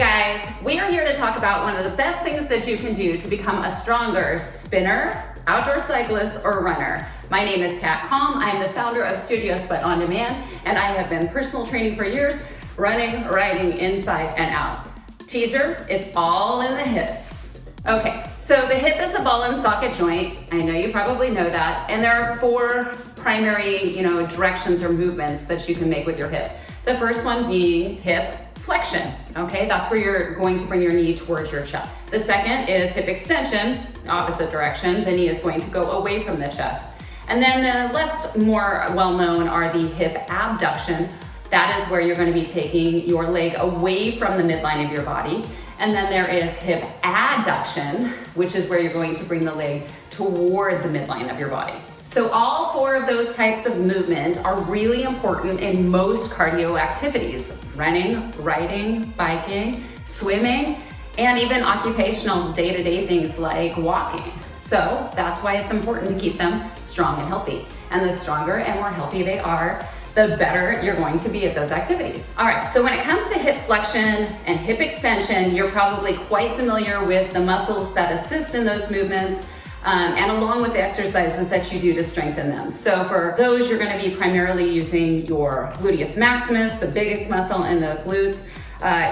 Hey guys, we are here to talk about one of the best things that you can do to become a stronger spinner, outdoor cyclist, or runner. My name is Kat Calm. I am the founder of Studio Sweat On Demand, and I have been personal training for years, running, riding inside and out. Teaser, it's all in the hips. Okay, so the hip is a ball and socket joint. I know you probably know that. And there are four primary, directions or movements that you can make with your hip. The first one being hip flexion, okay? That's where you're going to bring your knee towards your chest. The second is hip extension, opposite direction. The knee is going to go away from the chest. And then the more well-known are the hip abduction. That is where you're going to be taking your leg away from the midline of your body. And then there is hip adduction, which is where you're going to bring the leg toward the midline of your body. So all four of those types of movement are really important in most cardio activities: running, riding, biking, swimming, and even occupational day-to-day things like walking. So that's why it's important to keep them strong and healthy. And the stronger and more healthy they are, the better you're going to be at those activities. All right, so when it comes to hip flexion and hip extension, you're probably quite familiar with the muscles that assist in those movements, and along with the exercises that you do to strengthen them. So for those, you're gonna be primarily using your gluteus maximus, the biggest muscle in the glutes,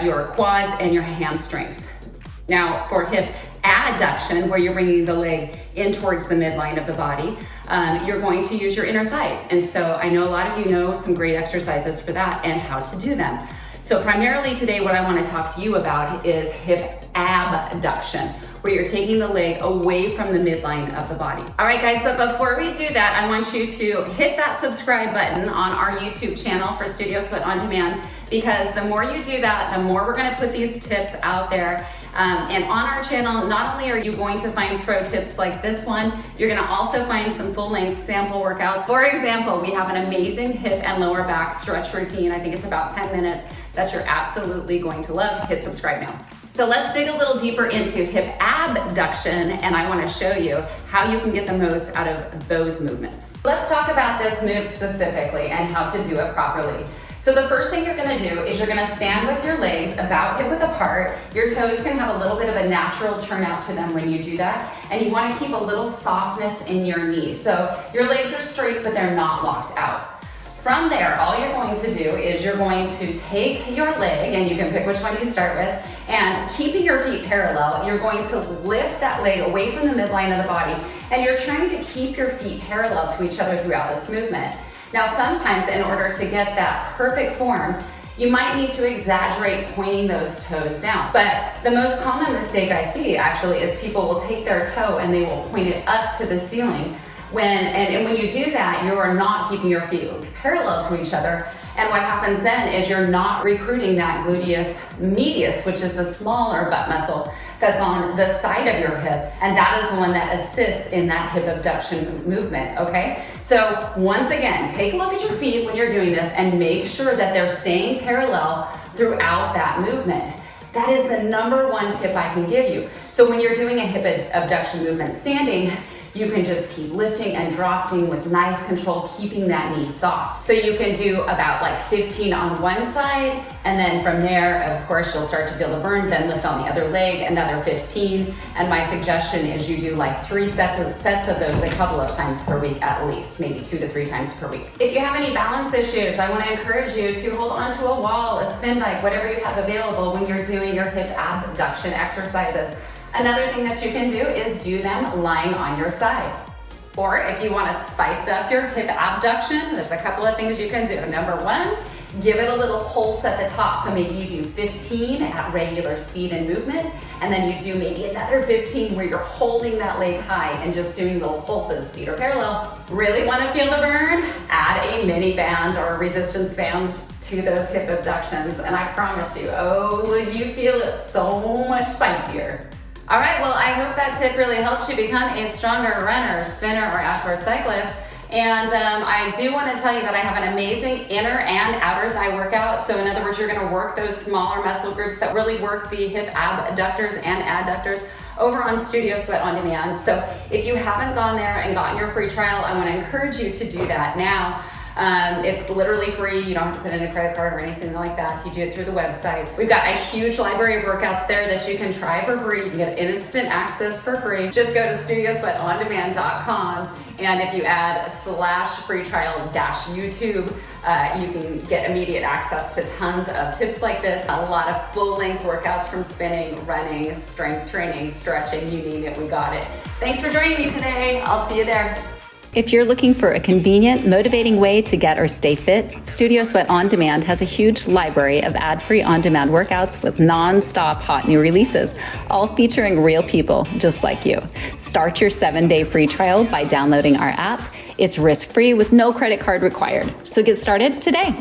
your quads, and your hamstrings. Now for hip adduction, where you're bringing the leg in towards the midline of the body, you're going to use your inner thighs. And so I know a lot of you know some great exercises for that and how to do them. So primarily today, what I want to talk to you about is hip abduction, where you're taking the leg away from the midline of the body. All right, guys, but before we do that, I want you to hit that subscribe button on our YouTube channel for Studio Sweat On Demand, because the more you do that, the more we're gonna put these tips out there. And on our channel, not only are you going to find pro tips like this one, you're gonna also find some full-length sample workouts. For example, we have an amazing hip and lower back stretch routine. I think it's about 10 minutes that you're absolutely going to love. Hit subscribe now. So let's dig a little deeper into hip abduction, and I want to show you how you can get the most out of those movements. Let's talk about this move specifically and how to do it properly. So the first thing you're going to do is you're going to stand with your legs about hip width apart. Your toes can have a little bit of a natural turn out to them when you do that, and you want to keep a little softness in your knees. So your legs are straight, but they're not locked out. From there, all you're going to do is you're going to take your leg, and you can pick which one you start with, and keeping your feet parallel, you're going to lift that leg away from the midline of the body, and you're trying to keep your feet parallel to each other throughout this movement. Now, sometimes in order to get that perfect form, you might need to exaggerate pointing those toes down. But the most common mistake I see actually is people will take their toe and they will point it up to the ceiling. And when you do that, you are not keeping your feet parallel to each other. And what happens then is you're not recruiting that gluteus medius, which is the smaller butt muscle that's on the side of your hip. And that is the one that assists in that hip abduction movement, okay? So once again, take a look at your feet when you're doing this and make sure that they're staying parallel throughout that movement. That is the number one tip I can give you. So when you're doing a hip abduction movement standing, you can just keep lifting and dropping with nice control, keeping that knee soft. So you can do about like 15 on one side, and then from there, of course, you'll start to feel the burn, then lift on the other leg, another 15. And my suggestion is you do like 3 sets of those a couple of times per week at least, maybe 2 to 3 times per week. If you have any balance issues, I want to encourage you to hold onto a wall, a spin bike, whatever you have available when you're doing your hip abduction exercises. Another thing that you can do is do them lying on your side. Or if you want to spice up your hip abduction, there's a couple of things you can do. Number one, give it a little pulse at the top. So maybe you do 15 at regular speed and movement, and then you do maybe another 15 where you're holding that leg high and just doing little pulses, feet are parallel. Really want to feel the burn? Add a mini band or resistance bands to those hip abductions, and I promise you, oh, will you feel it so much spicier. All right, well, I hope that tip really helps you become a stronger runner, spinner, or outdoor cyclist. And I do want to tell you that I have an amazing inner and outer thigh workout. So in other words, you're going to work those smaller muscle groups that really work the hip abductors and adductors over on Studio Sweat On Demand. So if you haven't gone there and gotten your free trial, I want to encourage you to do that now. It's literally free. You don't have to put in a credit card or anything like that if you do it through the website. We've got a huge library of workouts there that you can try for free. You can get instant access for free. Just go to studiosweatondemand.com, and if you add /free trial -YouTube, you can get immediate access to tons of tips like this. A lot of full-length workouts from spinning, running, strength training, stretching, you name it, we got it. Thanks for joining me today. I'll see you there. If you're looking for a convenient, motivating way to get or stay fit, Studio Sweat On Demand has a huge library of ad-free on-demand workouts with non-stop hot new releases, all featuring real people just like you. Start your 7-day free trial by downloading our app. It's risk-free with no credit card required. So get started today.